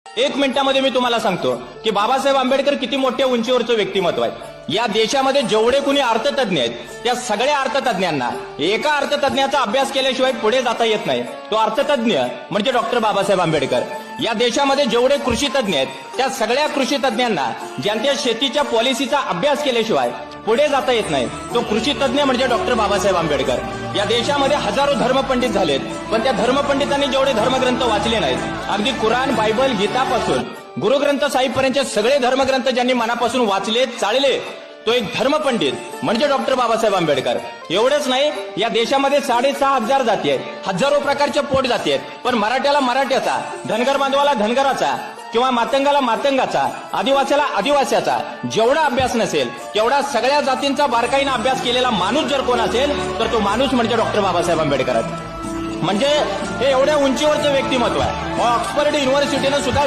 एक मिनिटामध्ये मी तुम्हाला सांगतो की बाबासाहेब आंबेडकर किती मोठ्या उंचीवरचं व्यक्तिमत्व आहे। या देशामध्ये जेवढे कुणी अर्थतज्ञ आहेत त्या सगळ्या अर्थतज्ञांना एका अर्थतज्ञाचा अभ्यास केल्याशिवाय पुढे जाता येत नाही। तो अर्थतज्ञ म्हणजे डॉक्टर बाबासाहेब आंबेडकर। या देशामध्ये जेवढे कृषी तज्ञ आहेत त्या सगळ्या कृषी तज्ञांना ज्यांच्या शेतीच्या पॉलिसीचा अभ्यास केल्याशिवाय पुढे जाता येत नाही तो कृषी तज्ञ म्हणजे डॉक्टर बाबासाहेब आंबेडकर। या देशामध्ये हजारो धर्मपंडित झालेत, पण त्या धर्मपंडितांनी जेवढे धर्मग्रंथ वाचले नाहीत, अगदी कुराण, बायबल, गीतापासून गुरुग्रंथ साहिबपर्यंतचे सगळे धर्मग्रंथ ज्यांनी मनापासून वाचले, चाळले, तो एक धर्मपंडित म्हणजे डॉक्टर बाबासाहेब आंबेडकर। एवढंच नाही, या देशामध्ये 6,500 जाती आहेत, हजारो प्रकारच्या पोट जाती आहेत, पण मराठ्याला मराठ्याचा, धनगर बांधवाला धनगराचा किंवा मातंगाला मातंगाचा, आदिवासीला आदिवासीचा जेवढा अभ्यास नसेल तेवढा सगळ्या जातींचा बारकाईने अभ्यास केलेला माणूस जर कोण असेल तर तो माणूस म्हणजे डॉक्टर बाबासाहेब आंबेडकर आहे। म्हणजे हे एवढ्या उंचीवरचं व्यक्तिमत्व आहे। ऑक्सफर्ड युनिव्हर्सिटीनं सुद्धा